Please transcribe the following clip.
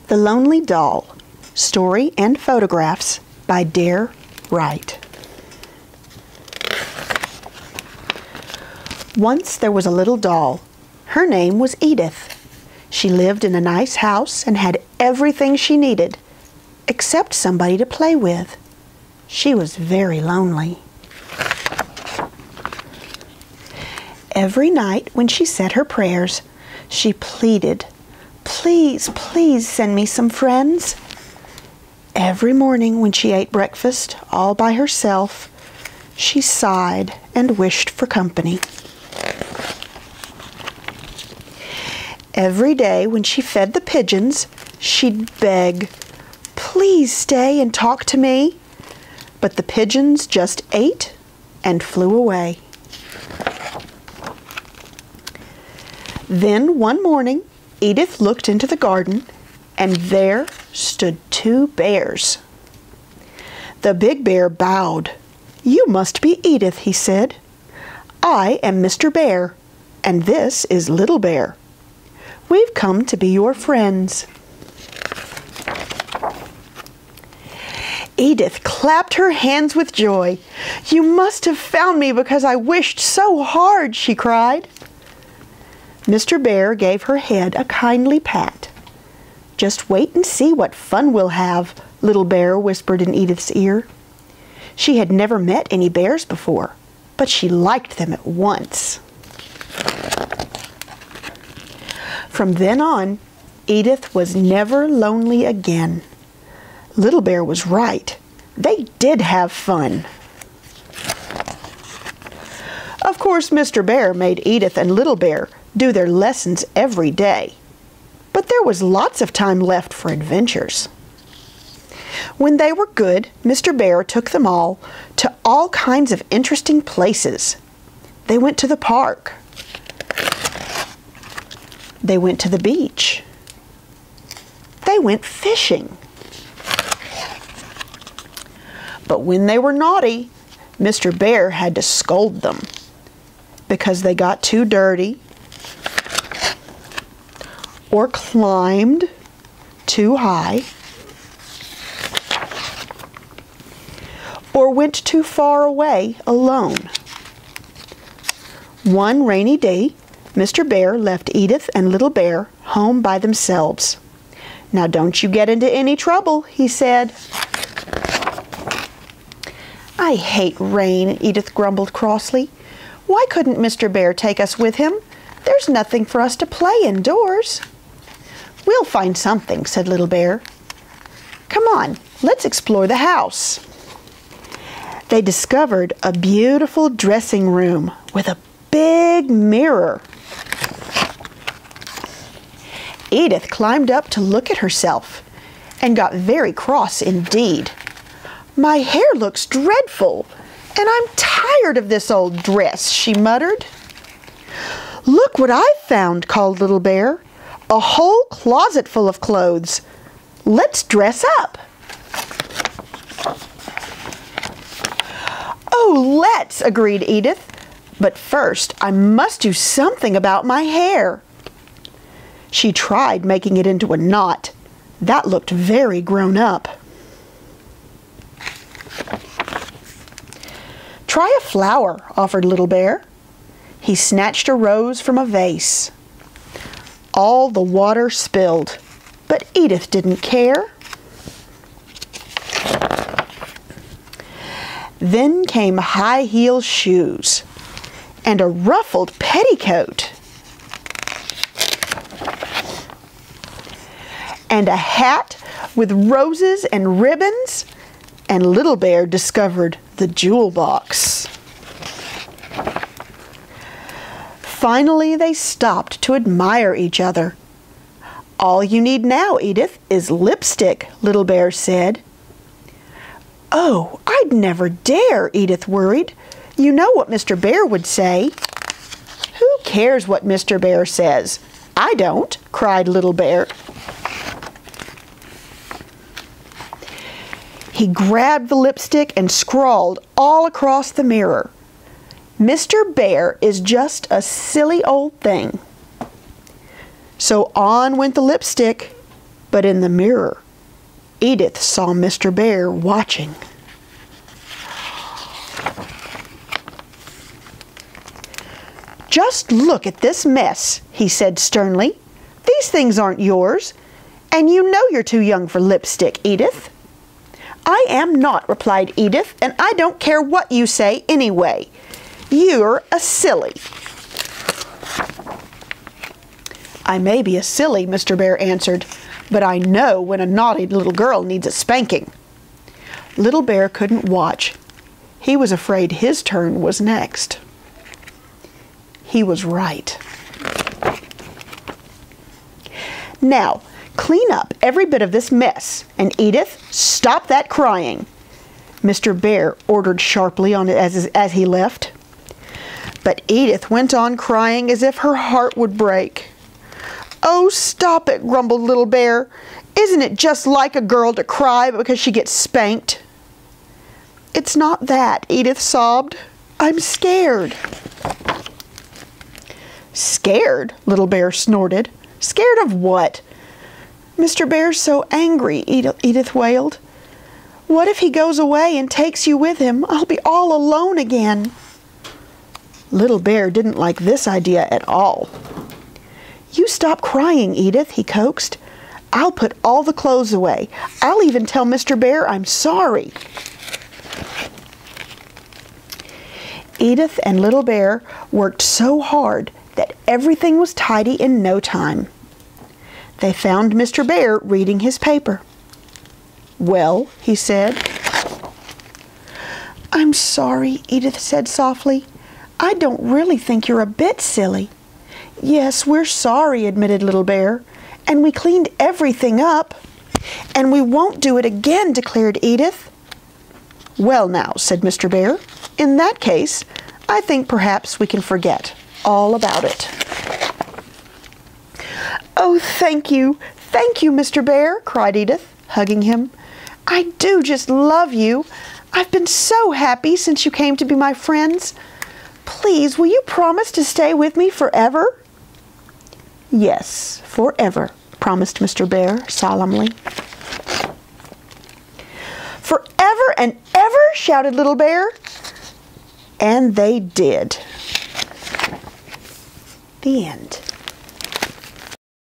The Lonely Doll, Story and Photographs by Wright. Once there was a little doll. Her name was Edith. She lived in a nice house and had everything she needed, except somebody to play with. She was very lonely. Every night when she said her prayers, she pleaded, "Please, please send me some friends." Every morning when she ate breakfast all by herself, she sighed and wished for company. Every day when she fed the pigeons, she'd beg, "Please stay and talk to me." But the pigeons just ate and flew away. Then one morning, Edith looked into the garden, and there stood two bears. The big bear bowed. "You must be Edith," he said. "I am Mr. Bear, and this is Little Bear. We've come to be your friends." Edith clapped her hands with joy. "You must have found me because I wished so hard," she cried. Mr. Bear gave her head a kindly pat. "Just wait and see what fun we'll have," Little Bear whispered in Edith's ear. She had never met any bears before, but she liked them at once. From then on, Edith was never lonely again. Little Bear was right. They did have fun. Of course, Mr. Bear made Edith and Little Bear do their lessons every day, but there was lots of time left for adventures. When they were good, Mr. Bear took them all to all kinds of interesting places. They went to the park. They went to the beach. They went fishing. But when they were naughty, Mr. Bear had to scold them because they got too dirty or climbed too high or went too far away alone. One rainy day, Mr. Bear left Edith and Little Bear home by themselves. "Now don't you get into any trouble," he said. "I hate rain," Edith grumbled crossly. "Why couldn't Mr. Bear take us with him? There's nothing for us to play indoors." "We'll find something," said Little Bear. "Come on, let's explore the house." They discovered a beautiful dressing room with a big mirror. Edith climbed up to look at herself and got very cross indeed. "My hair looks dreadful, and I'm tired of this old dress," she muttered. "Look what I've found," called Little Bear. "A whole closet full of clothes. Let's dress up." "Oh, let's," agreed Edith. "But first, I must do something about my hair." She tried making it into a knot. That looked very grown up. "Try a flower," offered Little Bear. He snatched a rose from a vase. All the water spilled, but Edith didn't care. Then came high-heel shoes and a ruffled petticoat and a hat with roses and ribbons, and Little Bear discovered the jewel box. Finally, they stopped to admire each other. "All you need now, Edith, is lipstick," Little Bear said. "Oh, I'd never dare," Edith worried. "You know what Mr. Bear would say." "Who cares what Mr. Bear says? I don't," cried Little Bear. He grabbed the lipstick and scrawled all across the mirror, "Mr. Bear is just a silly old thing." So on went the lipstick, But in the mirror, Edith saw Mr. Bear watching. "Just look at this mess," he said sternly. "These things aren't yours, and you know you're too young for lipstick, Edith." "I am not," replied Edith, "and I don't care what you say anyway. You're a silly." "I may be a silly," Mr. Bear answered, "but I know when a naughty little girl needs a spanking." Little Bear couldn't watch. He was afraid his turn was next. He was right. "Now, clean up every bit of this mess, and Edith, stop that crying," Mr. Bear ordered sharply as he left. But Edith went on crying as if her heart would break. "Oh, stop it," grumbled Little Bear. "Isn't it just like a girl to cry because she gets spanked?" "It's not that," Edith sobbed. "I'm scared." "Scared?" Little Bear snorted. "Scared of what?" "Mr. Bear's so angry," Edith wailed. "What if he goes away and takes you with him? I'll be all alone again." Little Bear didn't like this idea at all. "You stop crying, Edith," he coaxed. "I'll put all the clothes away. I'll even tell Mr. Bear I'm sorry." Edith and Little Bear worked so hard that everything was tidy in no time. They found Mr. Bear reading his paper. "Well," he said. "I'm sorry," Edith said softly. "I don't really think you're a bit silly." "Yes, we're sorry," admitted Little Bear. "And we cleaned everything up." "And we won't do it again," declared Edith. "Well now," said Mr. Bear, "in that case, I think perhaps we can forget all about it." "Oh, thank you, Mr. Bear," cried Edith, hugging him. "I do just love you. I've been so happy since you came to be my friends. Please, will you promise to stay with me forever?" "Yes, forever," promised Mr. Bear solemnly. "Forever and ever?" shouted Little Bear. And they did. The end.